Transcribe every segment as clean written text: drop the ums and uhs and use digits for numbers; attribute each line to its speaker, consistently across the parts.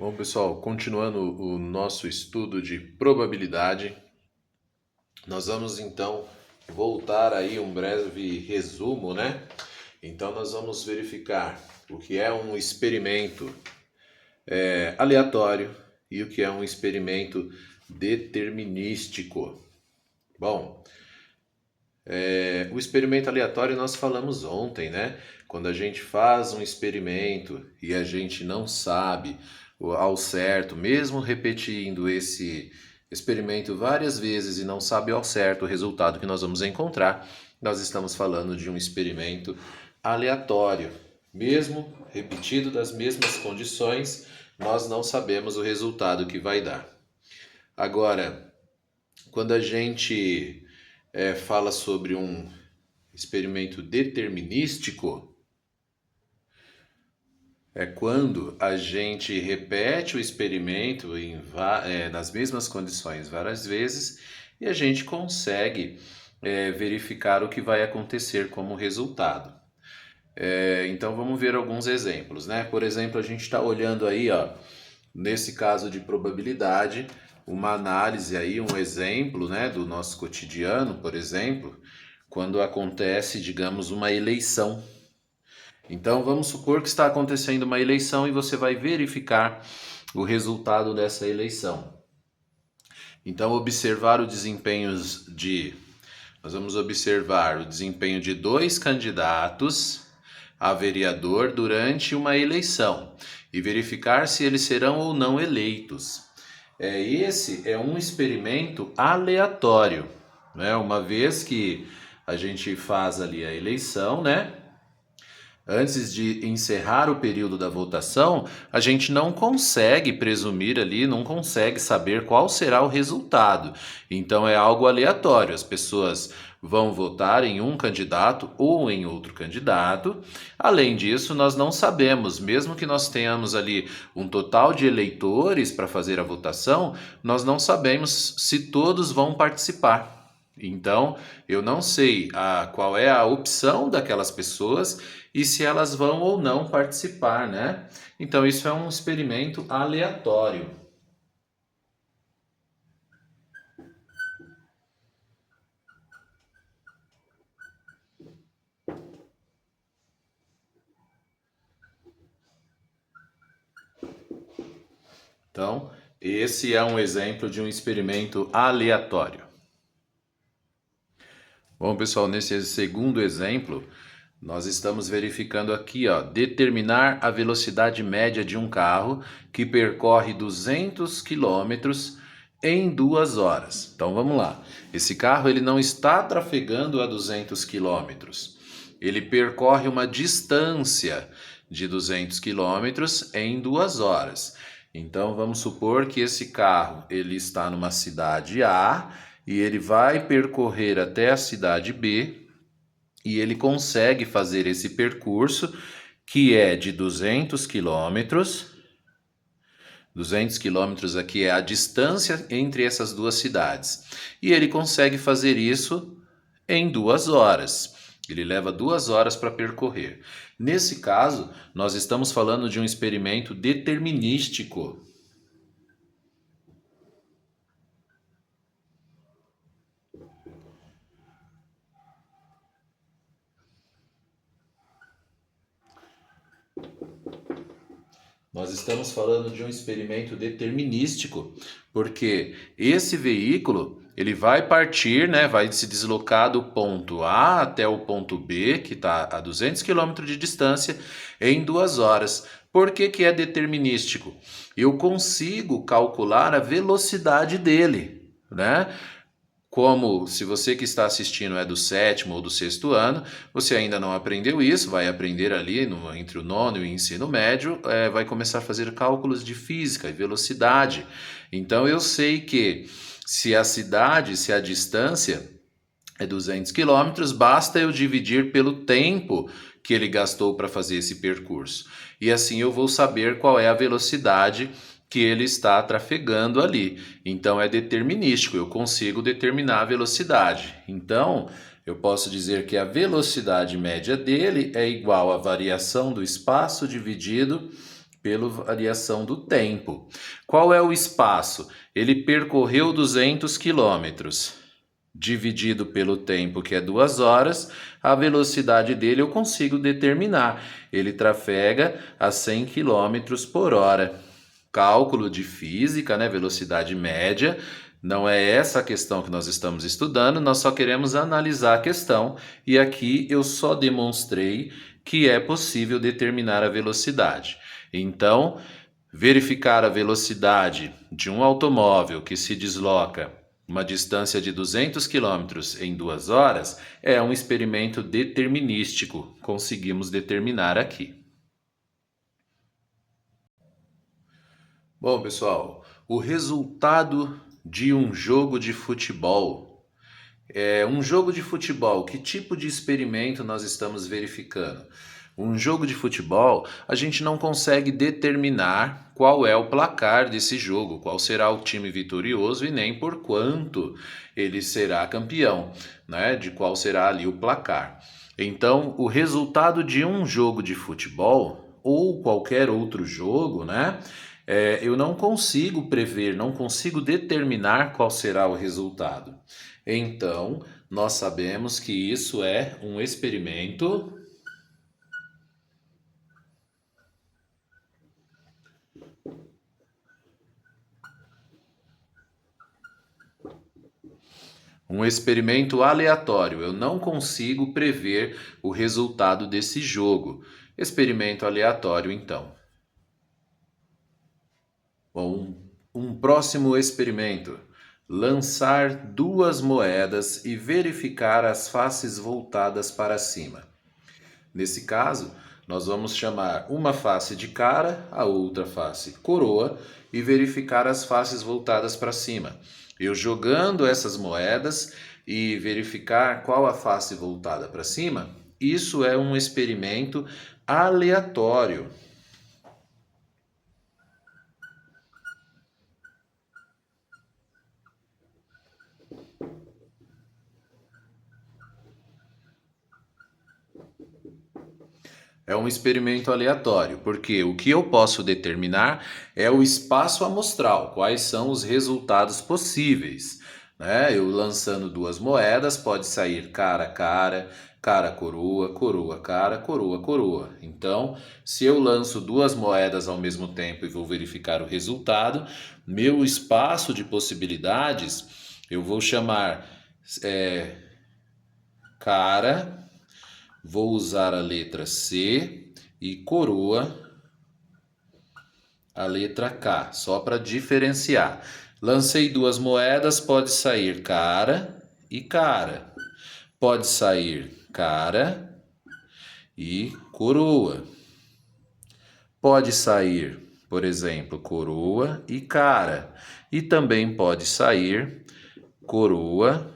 Speaker 1: Bom, pessoal, continuando o nosso estudo de probabilidade, nós vamos então voltar aí um breve resumo, né? Então nós vamos verificar o que é um experimento aleatório e o que é um experimento determinístico. Bom, o experimento aleatório nós falamos ontem, né? Quando a gente faz um experimento e a gente não sabe ao certo, mesmo repetindo esse experimento várias vezes e não sabe ao certo o resultado que nós vamos encontrar, nós estamos falando de um experimento aleatório. Mesmo repetido das mesmas condições, nós não sabemos o resultado que vai dar. Agora, quando a gente fala sobre um experimento determinístico, é quando a gente repete o experimento nas mesmas condições várias vezes e a gente consegue verificar o que vai acontecer como resultado. Então vamos ver alguns exemplos, né? Por exemplo, a gente está olhando aí, ó, nesse caso de probabilidade, uma análise aí, um exemplo, né, do nosso cotidiano, por exemplo, quando acontece, digamos, uma eleição. Então vamos supor que está acontecendo uma eleição e você vai verificar o resultado dessa eleição. Então nós vamos observar o desempenho de dois candidatos a vereador durante uma eleição e verificar se eles serão ou não eleitos. Esse é um experimento aleatório, né? Uma vez que a gente faz ali a eleição, né? Antes de encerrar o período da votação, a gente não consegue presumir ali, não consegue saber qual será o resultado. Então é algo aleatório. As pessoas vão votar em um candidato ou em outro candidato. Além disso, nós não sabemos, mesmo que nós tenhamos ali um total de eleitores para fazer a votação, nós não sabemos se todos vão participar. Então, eu não sei qual é a opção daquelas pessoas e se elas vão ou não participar, né? Então, isso é um experimento aleatório. Então, esse é um exemplo de um experimento aleatório. Bom, pessoal, nesse segundo exemplo, nós estamos verificando aqui, ó, determinar a velocidade média de um carro que percorre 200 quilômetros em 2 horas. Então vamos lá. Esse carro ele não está trafegando a 200 quilômetros. Ele percorre uma distância de 200 quilômetros em 2 horas. Então vamos supor que esse carro ele está numa cidade A e ele vai percorrer até a cidade B e ele consegue fazer esse percurso que é de 200 quilômetros. 200 quilômetros aqui é a distância entre essas duas cidades. E ele consegue fazer isso em 2 horas. Ele leva 2 horas para percorrer. Nesse caso, nós estamos falando de um experimento determinístico. Nós estamos falando de um experimento determinístico, porque esse veículo ele vai partir, né, vai se deslocar do ponto A até o ponto B, que está a 200 km de distância, em 2 horas. Por que que é determinístico? Eu consigo calcular a velocidade dele, né? Como se você que está assistindo é do 7º ou do 6º ano, você ainda não aprendeu isso, vai aprender ali entre o nono e o ensino médio, vai começar a fazer cálculos de física e velocidade. Então eu sei que se a distância é 200 quilômetros, basta eu dividir pelo tempo que ele gastou para fazer esse percurso. E assim eu vou saber qual é a velocidade que ele está trafegando ali. Então é determinístico, eu consigo determinar a velocidade. Então eu posso dizer que a velocidade média dele é igual à variação do espaço dividido pela variação do tempo. Qual é o espaço? Ele percorreu 200 quilômetros. Dividido pelo tempo, que é 2 horas, a velocidade dele eu consigo determinar. Ele trafega a 100 quilômetros por hora. Cálculo de física, né? Velocidade média. Não é essa a questão que nós estamos estudando, nós só queremos analisar a questão e aqui eu só demonstrei que é possível determinar a velocidade. Então, verificar a velocidade de um automóvel que se desloca uma distância de 200 quilômetros em 2 horas é um experimento determinístico. Conseguimos determinar aqui. Bom, pessoal, o resultado de um jogo de futebol. Um jogo de futebol, que tipo de experimento nós estamos verificando? Um jogo de futebol, a gente não consegue determinar qual é o placar desse jogo, qual será o time vitorioso e nem por quanto ele será campeão, né? De qual será ali o placar. Então, o resultado de um jogo de futebol ou qualquer outro jogo, né? Eu não consigo prever, não consigo determinar qual será o resultado. Então, nós sabemos que isso é um experimento. Um experimento aleatório. Eu não consigo prever o resultado desse jogo. Experimento aleatório, então. Bom, um próximo experimento. Lançar 2 moedas e verificar as faces voltadas para cima. Nesse caso, nós vamos chamar uma face de cara, a outra face coroa e verificar as faces voltadas para cima. Eu jogando essas moedas e verificar qual a face voltada para cima, isso é um experimento aleatório. É um experimento aleatório, porque o que eu posso determinar é o espaço amostral, quais são os resultados possíveis. Né? Eu lançando 2 moedas, pode sair cara, cara, cara, coroa, coroa, cara, coroa, coroa. Então, se eu lanço 2 moedas ao mesmo tempo e vou verificar o resultado, meu espaço de possibilidades eu vou chamar cara. Vou usar a letra C e coroa a letra K, só para diferenciar. Lancei 2 moedas, pode sair cara e cara. Pode sair cara e coroa. Pode sair, por exemplo, coroa e cara. E também pode sair coroa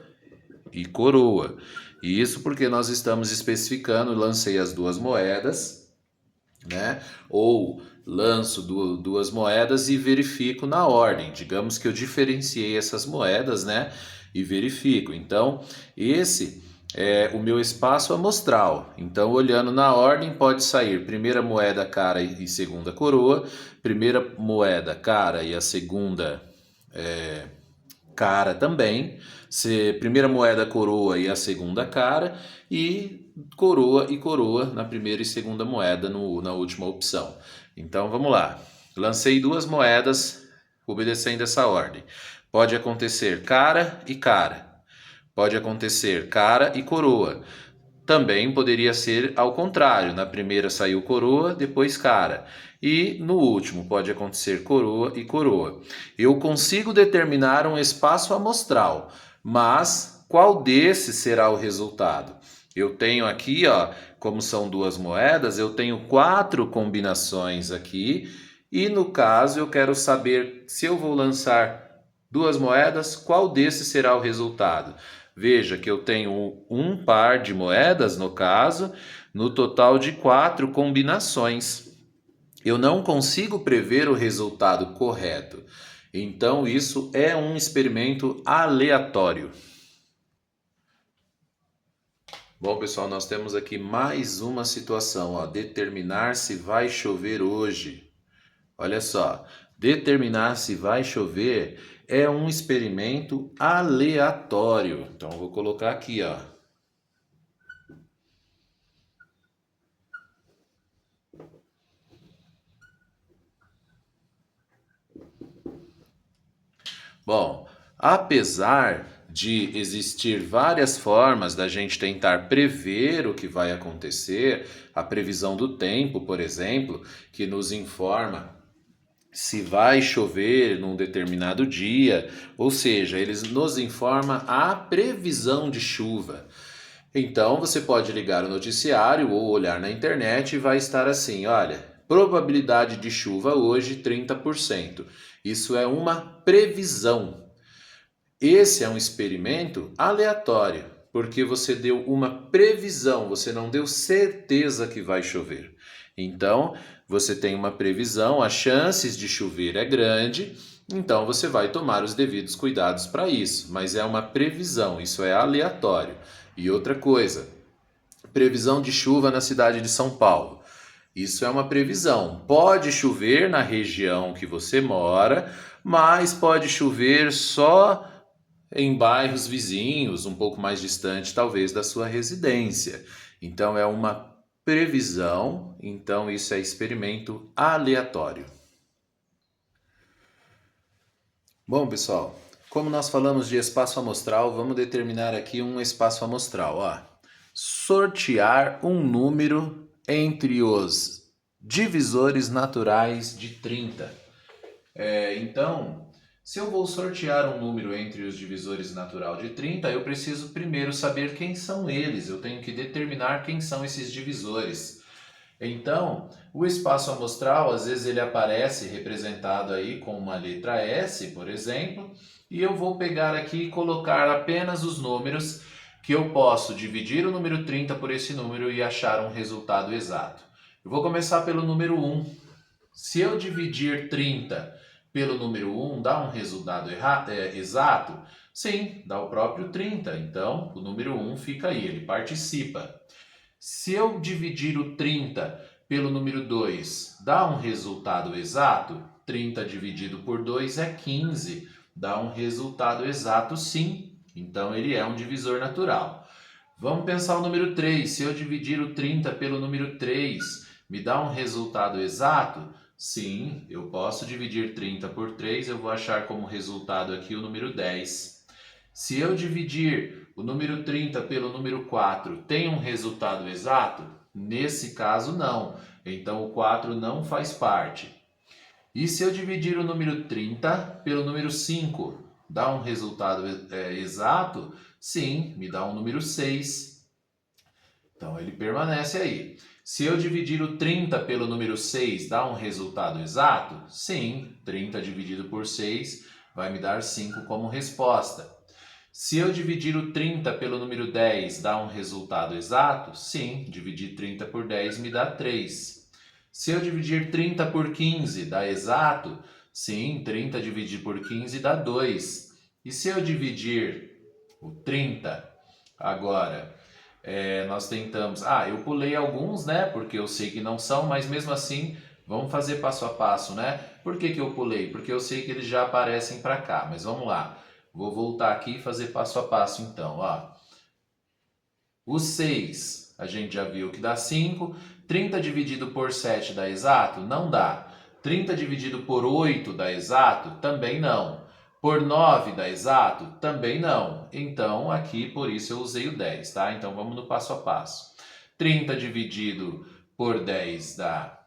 Speaker 1: e coroa. E isso porque nós estamos especificando, lancei as 2 moedas, né? Ou lanço 2 moedas e verifico na ordem. Digamos que eu diferenciei essas moedas, né? E verifico. Então, esse é o meu espaço amostral. Então, olhando na ordem, pode sair primeira moeda cara e segunda coroa, primeira moeda cara e a segunda cara também, primeira moeda coroa e a segunda cara, e coroa na primeira e segunda moeda na última opção. Então vamos lá. Lancei 2 moedas obedecendo essa ordem. Pode acontecer cara e cara. Pode acontecer cara e coroa. Também poderia ser ao contrário, na primeira saiu coroa, depois cara. E no último pode acontecer coroa e coroa. Eu consigo determinar um espaço amostral, mas qual desses será o resultado? Eu tenho aqui, ó, como são 2 moedas, eu tenho 4 combinações aqui. E no caso eu quero saber se eu vou lançar 2 moedas, qual desses será o resultado? Veja que eu tenho um par de moedas, no caso, no total de 4 combinações. Eu não consigo prever o resultado correto. Então, isso é um experimento aleatório. Bom, pessoal, nós temos aqui mais uma situação, ó, determinar se vai chover hoje. Olha só, determinar se vai chover é um experimento aleatório. Então, eu vou colocar aqui, ó. Bom, apesar de existir várias formas da gente tentar prever o que vai acontecer, a previsão do tempo, por exemplo, que nos informa se vai chover num determinado dia, ou seja, eles nos informa a previsão de chuva. Então você pode ligar o noticiário ou olhar na internet e vai estar assim, olha, probabilidade de chuva hoje 30%. Isso é uma previsão. Esse é um experimento aleatório, porque você deu uma previsão, você não deu certeza que vai chover. Então, você tem uma previsão, as chances de chover é grande, então você vai tomar os devidos cuidados para isso, mas é uma previsão, isso é aleatório. E outra coisa, previsão de chuva na cidade de São Paulo. Isso é uma previsão. Pode chover na região que você mora, mas pode chover só em bairros vizinhos, um pouco mais distante, talvez, da sua residência. Então, é uma previsão, então, isso é experimento aleatório. Bom, pessoal, como nós falamos de espaço amostral, vamos determinar aqui um espaço amostral. Ó. Sortear um número entre os divisores naturais de 30. Então, se eu vou sortear um número entre os divisores natural de 30, eu preciso primeiro saber quem são eles. Eu tenho que determinar quem são esses divisores. Então, o espaço amostral, às vezes ele aparece representado aí com uma letra S, por exemplo, e eu vou pegar aqui e colocar apenas os números que eu posso dividir o número 30 por esse número e achar um resultado exato. Eu vou começar pelo número 1. Se eu dividir 30 pelo número 1, dá um resultado exato? Sim, dá o próprio 30. Então, o número 1 fica aí, ele participa. Se eu dividir o 30 pelo número 2, dá um resultado exato? 30 dividido por 2 é 15. Dá um resultado exato, sim. Então, ele é um divisor natural. Vamos pensar o número 3. Se eu dividir o 30 pelo número 3, me dá um resultado exato? Sim, eu posso dividir 30 por 3, eu vou achar como resultado aqui o número 10. Se eu dividir o número 30 pelo número 4, tem um resultado exato? Nesse caso, não. Então, o 4 não faz parte. E se eu dividir o número 30 pelo número 5, dá um resultado exato? Sim, me dá um número 6. Então, ele permanece aí. Se eu dividir o 30 pelo número 6, dá um resultado exato? Sim, 30 dividido por 6 vai me dar 5 como resposta. Se eu dividir o 30 pelo número 10, dá um resultado exato? Sim, dividir 30 por 10 me dá 3. Se eu dividir 30 por 15, dá exato? Sim, 30 dividido por 15 dá 2. E se eu dividir o 30 agora, nós tentamos... eu pulei alguns, né? Porque eu sei que não são, mas mesmo assim, vamos fazer passo a passo, né? Por que eu pulei? Porque eu sei que eles já aparecem para cá, mas vamos lá. Vou voltar aqui e fazer passo a passo então, ó. O 6, a gente já viu que dá 5. 30 dividido por 7 dá exato? Não dá. 30 dividido por 8 dá exato? Também não. Por 9 dá exato? Também não. Então, aqui, por isso, eu usei o 10, tá? Então, vamos no passo a passo. 30 dividido por 10 dá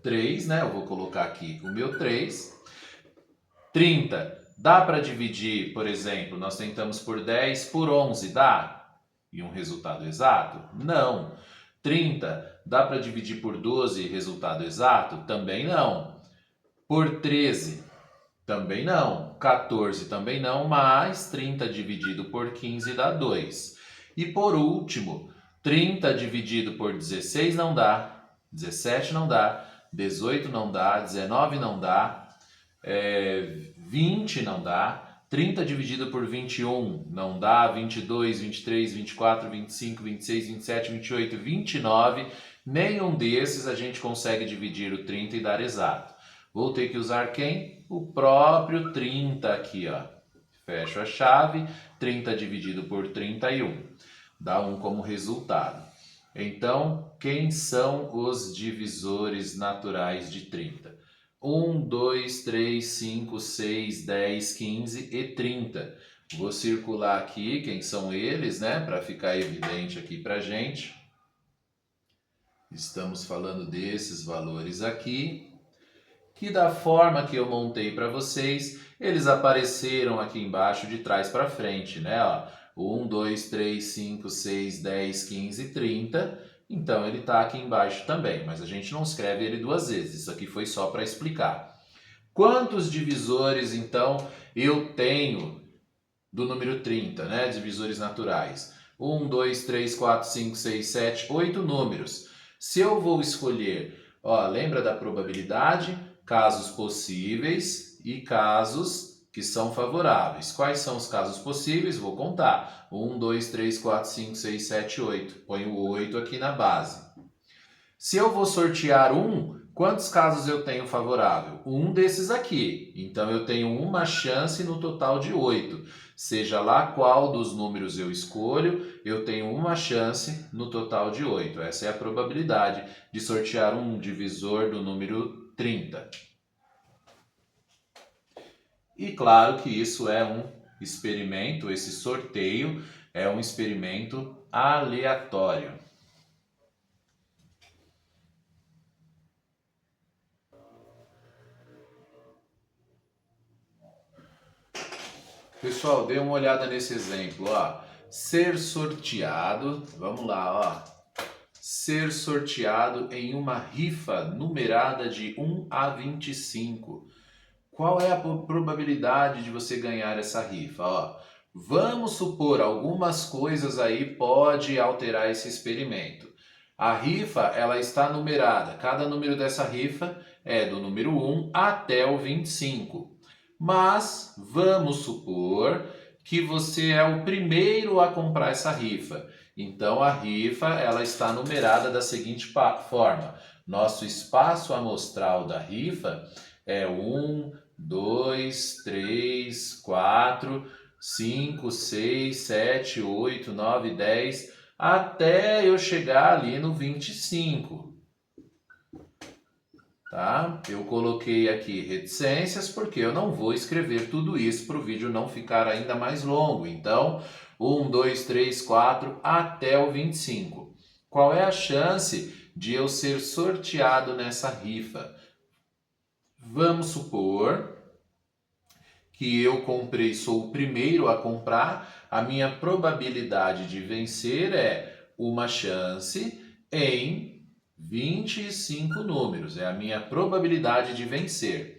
Speaker 1: 3, né? Eu vou colocar aqui o meu 3. 30, dá para dividir, por exemplo, nós tentamos por 10 por 11, dá? E um resultado exato? Não. 30, dá para dividir por 12 resultado exato? Também não. Por 13, também não. 14 também não, mas 30 dividido por 15 dá 2. E por último, 30 dividido por 16 não dá, 17 não dá, 18 não dá, 19 não dá, 20 não dá, 30 dividido por 21 não dá, 22, 23, 24, 25, 26, 27, 28, 29, Nenhum desses a gente consegue dividir o 30 e dar exato. Vou ter que usar quem? O próprio 30 aqui, ó. Fecho a chave, 30 dividido por 31. Dá 1 como resultado. Então, quem são os divisores naturais de 30? 1, 2, 3, 5, 6, 10, 15 e 30. Vou circular aqui quem são eles, né? Para ficar evidente aqui para gente. Estamos falando desses valores aqui, que da forma que eu montei para vocês, eles apareceram aqui embaixo de trás para frente, né? Ó, 1, 2, 3, 5, 6, 10, 15, 30. Então ele está aqui embaixo também, mas a gente não escreve ele duas vezes. Isso aqui foi só para explicar. Quantos divisores, então, eu tenho do número 30, né? Divisores naturais. 1, 2, 3, 4, 5, 6, 7, 8 números. Se eu vou escolher, ó, lembra da probabilidade? Casos possíveis e casos que são favoráveis. Quais são os casos possíveis? Vou contar. 1, 2, 3, 4, 5, 6, 7, 8. Ponho o 8 aqui na base. Se eu vou sortear quantos casos eu tenho favorável? Um desses aqui. Então eu tenho uma chance no total de 8. Seja lá qual dos números eu escolho, eu tenho uma chance no total de 8. Essa é a probabilidade de sortear um divisor do número 30. E claro que isso é um experimento, esse sorteio é um experimento aleatório. Pessoal, dê uma olhada nesse exemplo, ó. Ser sorteado, vamos lá, ó. Ser sorteado em uma rifa numerada de 1 a 25. Qual é a probabilidade de você ganhar essa rifa? Ó, vamos supor, algumas coisas aí pode alterar esse experimento. A rifa, ela está numerada. Cada número dessa rifa é do número 1 até o 25. Mas vamos supor que você é o primeiro a comprar essa rifa. Então a rifa, ela está numerada da seguinte forma. Nosso espaço amostral da rifa é 1, 2, 3, 4, 5, 6, 7, 8, 9, 10, até eu chegar ali no 25. Tá? Eu coloquei aqui reticências porque eu não vou escrever tudo isso para o vídeo não ficar ainda mais longo. Então, 1, 2, 3, 4 até o 25. Qual é a chance de eu ser sorteado nessa rifa? Vamos supor que eu comprei, sou o primeiro a comprar, a minha probabilidade de vencer é uma chance em 25 números, é a minha probabilidade de vencer.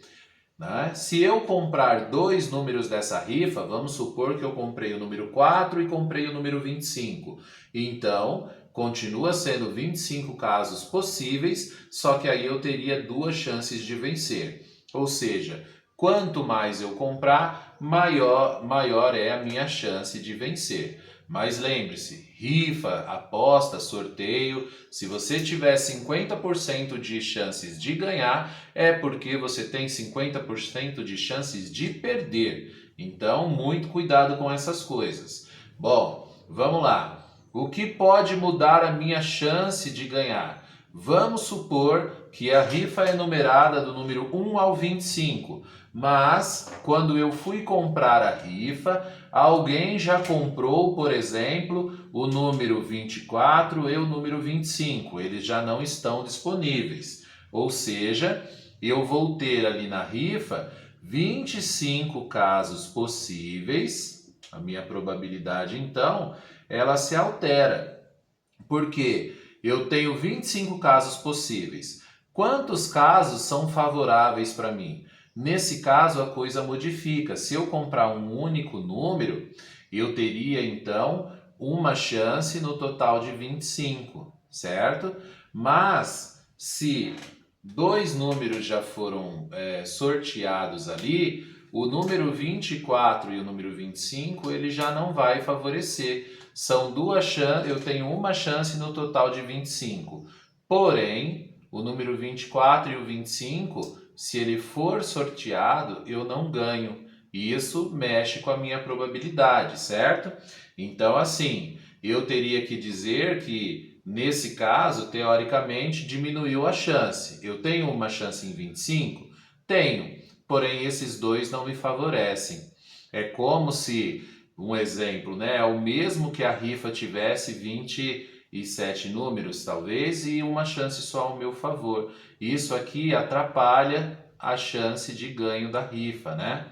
Speaker 1: Né? Se eu comprar dois números dessa rifa, vamos supor que eu comprei o número 4 e comprei o número 25. Então, continua sendo 25 casos possíveis, só que aí eu teria duas chances de vencer. Ou seja, quanto mais eu comprar, maior é a minha chance de vencer. Mas lembre-se, rifa, aposta, sorteio, se você tiver 50% de chances de ganhar, é porque você tem 50% de chances de perder. Então, muito cuidado com essas coisas. Bom, vamos lá. O que pode mudar a minha chance de ganhar? Vamos supor que a rifa é numerada do número 1 ao 25, mas quando eu fui comprar a rifa, alguém já comprou, por exemplo, o número 24 e o número 25. Eles já não estão disponíveis. Ou seja, eu vou ter ali na rifa 25 casos possíveis. A minha probabilidade, então, ela se altera. Por quê? Eu tenho 25 casos possíveis. Quantos casos são favoráveis para mim? Nesse caso, a coisa modifica. Se eu comprar um único número, eu teria então uma chance no total de 25, certo? Mas se dois números já foram sorteados ali, o número 24 e o número 25, ele já não vai favorecer. São duas chances, eu tenho uma chance no total de 25. Porém, o número 24 e o 25, se ele for sorteado, eu não ganho. E isso mexe com a minha probabilidade, certo? Então, assim, eu teria que dizer que, nesse caso, teoricamente, diminuiu a chance. Eu tenho uma chance em 25? Tenho, porém esses dois não me favorecem. É como se, um exemplo, né, é o mesmo que a rifa tivesse 27 números, talvez, e uma chance só ao meu favor. Isso aqui atrapalha a chance de ganho da rifa, né?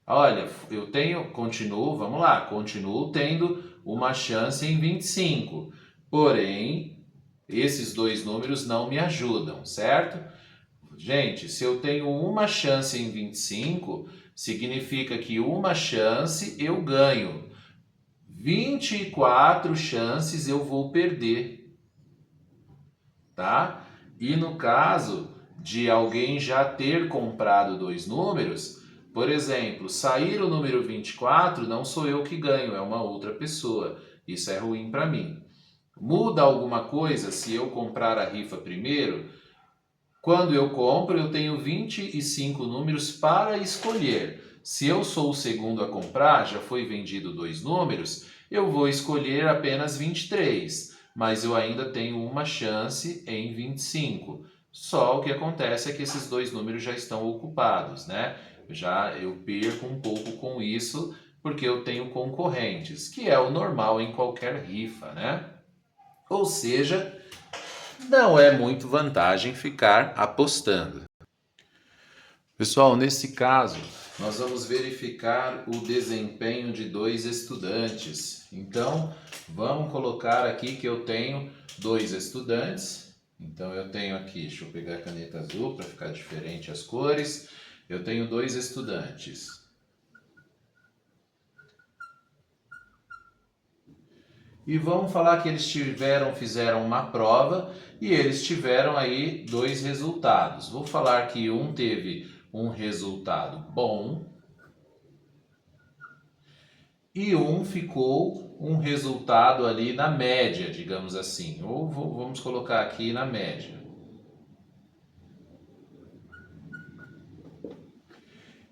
Speaker 1: Olha, vamos lá, continuo tendo uma chance em 25. Porém, esses dois números não me ajudam, certo? Gente, se eu tenho uma chance em 25, significa que uma chance eu ganho. 24 chances eu vou perder, tá? E no caso de alguém já ter comprado dois números, por exemplo, sair o número 24, não sou eu que ganho, é uma outra pessoa. Isso é ruim para mim. Muda alguma coisa se eu comprar a rifa primeiro? Quando eu compro, eu tenho 25 números para escolher. Se eu sou o segundo a comprar, já foi vendido dois números, eu vou escolher apenas 23, mas eu ainda tenho uma chance em 25. Só o que acontece é que esses dois números já estão ocupados, né? Já eu perco um pouco com isso, porque eu tenho concorrentes, que é o normal em qualquer rifa, né? Ou seja, não é muito vantagem ficar apostando. Pessoal, nesse caso, nós vamos verificar o desempenho de dois estudantes. Então, vamos colocar aqui que eu tenho dois estudantes. Então, eu tenho aqui, deixa eu pegar a caneta azul para ficar diferente as cores. Eu tenho dois estudantes. E vamos falar que eles fizeram uma prova e eles tiveram aí dois resultados. Vou falar que um teve um resultado bom e um ficou um resultado ali na média, digamos assim. Ou vamos colocar aqui na média.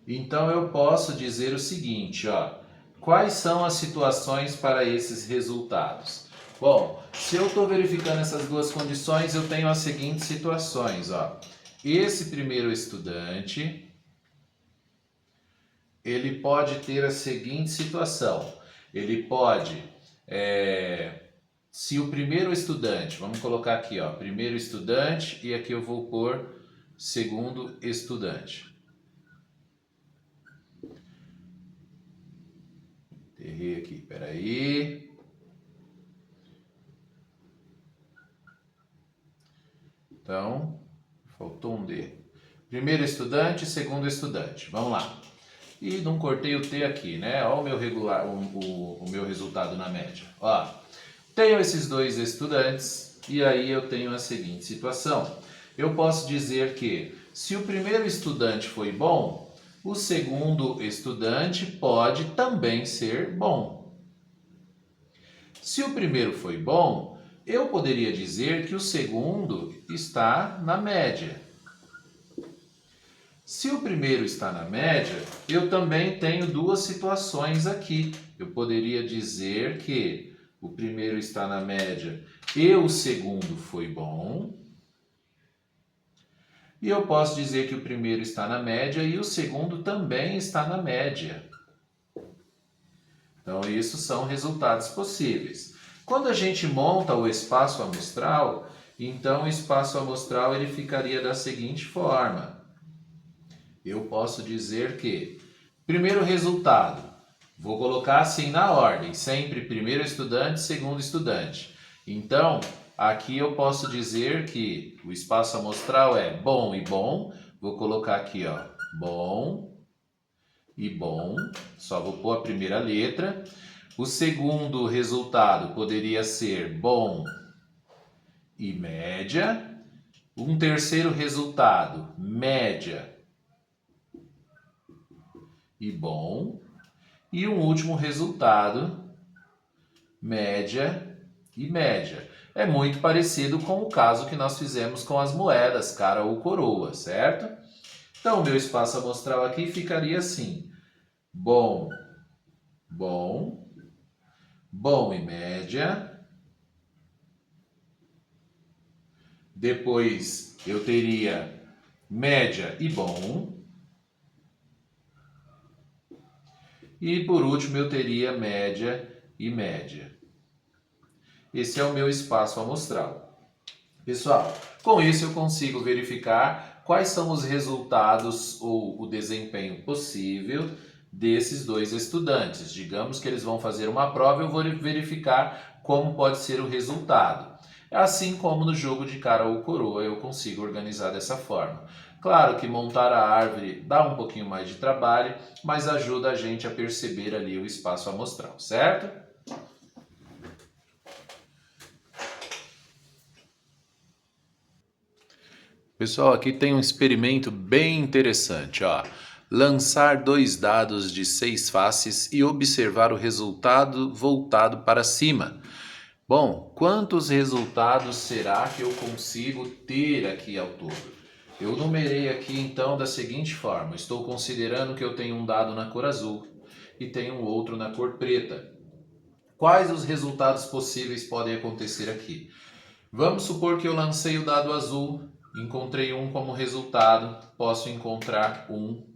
Speaker 1: Então eu posso dizer o seguinte, ó. Quais são as situações para esses resultados? Bom, se eu estou verificando essas duas condições, eu tenho as seguintes situações, ó. Esse primeiro estudante, ele pode ter a seguinte situação. Ele pode, se o primeiro estudante, vamos colocar aqui, ó, primeiro estudante e aqui eu vou pôr segundo estudante. Errei aqui, peraí. Então, faltou um D. Primeiro estudante, segundo estudante. Vamos lá. E não cortei o T aqui, né? Olha o meu o meu resultado na média. Ó, tenho esses dois estudantes e aí eu tenho a seguinte situação. Eu posso dizer que se o primeiro estudante foi bom, o segundo estudante pode também ser bom. Se o primeiro foi bom, eu poderia dizer que o segundo está na média. Se o primeiro está na média, eu também tenho duas situações aqui. Eu poderia dizer que o primeiro está na média e o segundo foi bom. E eu posso dizer que o primeiro está na média e o segundo também está na média. Então, isso são resultados possíveis. Quando a gente monta o espaço amostral, então o espaço amostral ele ficaria da seguinte forma. Eu posso dizer que, primeiro resultado, vou colocar assim na ordem, sempre primeiro estudante, segundo estudante. Então, aqui eu posso dizer que o espaço amostral é bom e bom. Vou colocar aqui, ó, bom e bom. Só vou pôr a primeira letra. O segundo resultado poderia ser bom e média. Um terceiro resultado, média e bom. E um último resultado, média e média. É muito parecido com o caso que nós fizemos com as moedas, cara ou coroa, certo? Então, o meu espaço amostral aqui ficaria assim: bom, bom, bom e média. Depois eu teria média e bom. E por último eu teria média e média. Esse é o meu espaço amostral. Pessoal, com isso eu consigo verificar quais são os resultados ou o desempenho possível desses dois estudantes. Digamos que eles vão fazer uma prova, eu vou verificar como pode ser o resultado. Assim como no jogo de cara ou coroa eu consigo organizar dessa forma. Claro que montar a árvore dá um pouquinho mais de trabalho, mas ajuda a gente a perceber ali o espaço amostral, certo? Pessoal, aqui tem um experimento bem interessante, ó. Lançar 2 dados de 6 faces e observar o resultado voltado para cima. Bom, quantos resultados será que eu consigo ter aqui ao todo? Eu numerei aqui então da seguinte forma: estou considerando que eu tenho um dado na cor azul e tenho outro na cor preta. Quais os resultados possíveis podem acontecer aqui? Vamos supor que eu lancei o dado azul, encontrei um como resultado, posso encontrar um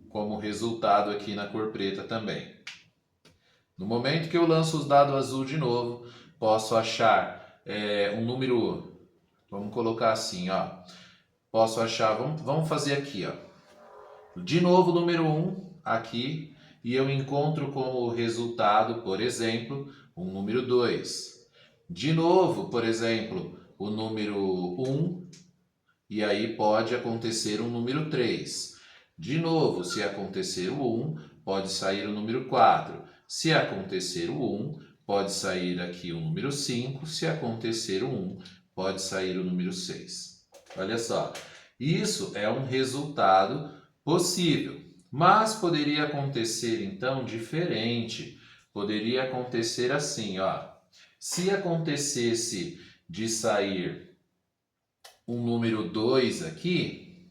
Speaker 1: como resultado aqui na cor preta também. No momento que eu lanço os dados azul de novo, posso achar um número, vamos colocar assim, ó. Posso achar, vamos fazer aqui, ó. De novo o número 1 aqui, e eu encontro como resultado, por exemplo, um número 2. De novo, por exemplo, o número 1, e aí pode acontecer um número 3. De novo, se acontecer o 1, pode sair o número 4. Se acontecer o 1, pode sair aqui o número 5. Se acontecer o 1, pode sair o número 6. Olha só, isso é um resultado possível, mas poderia acontecer então diferente. Poderia acontecer assim, ó. Se acontecesse de sair um número 2 aqui,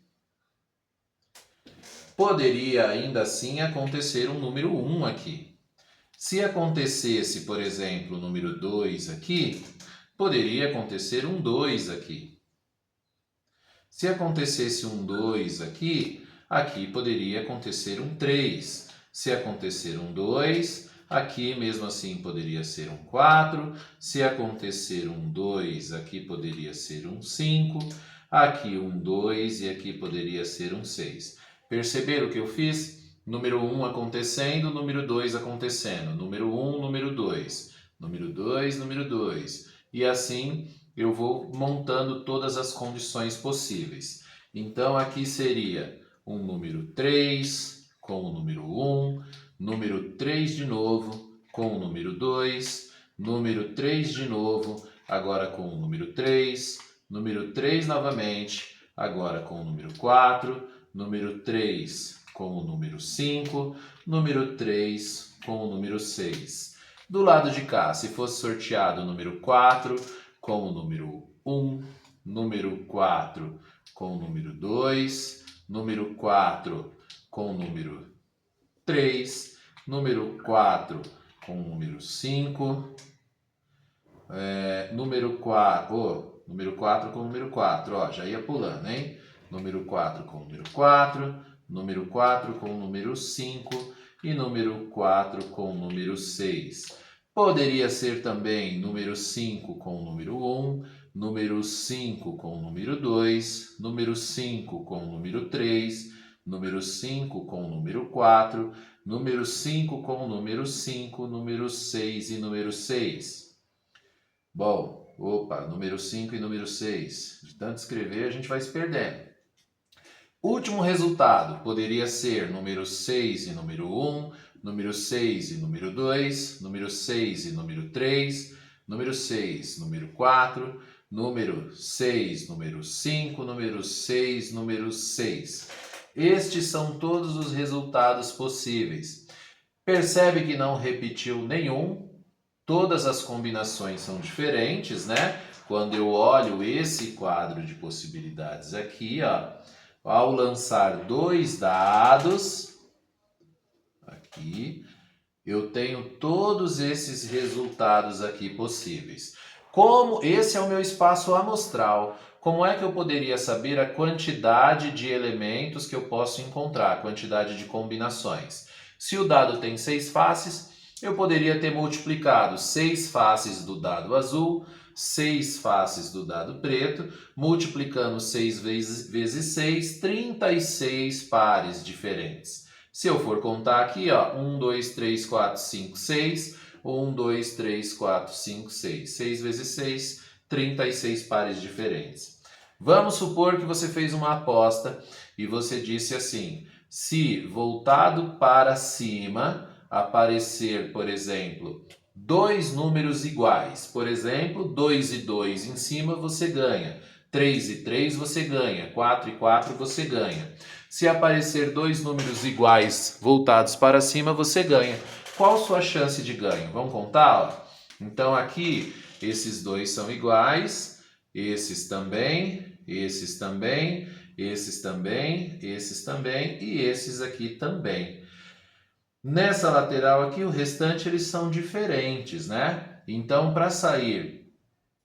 Speaker 1: poderia ainda assim acontecer um número 1 aqui. Se acontecesse, por exemplo, o número 2 aqui, poderia acontecer um 2 aqui. Se acontecesse um 2 aqui, aqui poderia acontecer um 3. Se acontecer um 2, aqui mesmo assim poderia ser um 4. Se acontecer um 2, aqui poderia ser um 5. Aqui um 2 e aqui poderia ser um 6. Perceberam o que eu fiz? Número 1 acontecendo, número 2 acontecendo. Número 1, número 2. Número 2, número 2. E assim eu vou montando todas as condições possíveis. Então, aqui seria um número 3 com o número 1, número 3 de novo com o número 2, número 3 de novo, agora com o número 3, número 3 novamente, agora com o número 4, número 3 com o número 5, número 3 com o número 6. Do lado de cá, se fosse sorteado o número 4, com o número 1, número 4 com o número 2, número 4 com o número 3, número 4 com o número 5, número 4, número 4 com o número 4, ó, já ia pulando, hein? Número 4 com o número 4, número 4 com o número 5 e número 4 com o número 6. Poderia ser também número 5 com o número 1, número 5 com o número 2, número 5 com o número 3, número 5 com o número 4, número 5 com o número 5, número 6 e número 6. Bom, número 5 e número 6. De tanto escrever, a gente vai se perdendo. Último resultado poderia ser número 6 e número 1, número 6 e número 2, número 6 e número 3, número 6, número 4, número 6, número 5, número 6, número 6. Estes são todos os resultados possíveis. Percebe que não repetiu nenhum? todas as combinações são diferentes, né? Quando eu olho esse quadro de possibilidades aqui, ó, ao lançar 2 dados, aqui, eu tenho todos esses resultados aqui possíveis. Como esse é o meu espaço amostral, como é que eu poderia saber a quantidade de elementos que eu posso encontrar, a quantidade de combinações? Se o dado tem 6 faces, eu poderia ter multiplicado 6 faces do dado azul, 6 faces do dado preto, multiplicando 6 vezes 6, 36 pares diferentes. Se eu for contar aqui, ó, 1, 2, 3, 4, 5, 6, 1, 2, 3, 4, 5, 6. 6 vezes 6, 36 pares diferentes. Vamos supor que você fez uma aposta e você disse assim, se voltado para cima aparecer, por exemplo, 2 números iguais, por exemplo, 2 e 2 em cima você ganha, 3 e 3 você ganha, 4 e 4 você ganha. Se aparecer 2 números iguais voltados para cima, você ganha. Qual sua chance de ganho? Vamos contar? Ó. Então aqui, esses 2 são iguais, esses também, esses também, esses também, esses também e esses aqui também. Nessa lateral aqui, o restante eles são diferentes, né? Então, para sair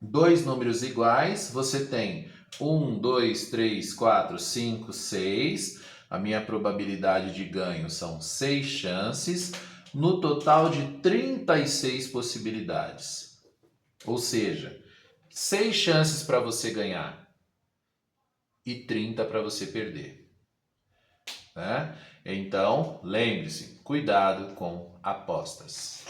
Speaker 1: 2 números iguais, você tem 1, 2, 3, 4, 5, 6. A minha probabilidade de ganho são 6 chances, no total de 36 possibilidades. Ou seja, 6 chances para você ganhar e 30 para você perder. Né? Então, lembre-se, cuidado com apostas.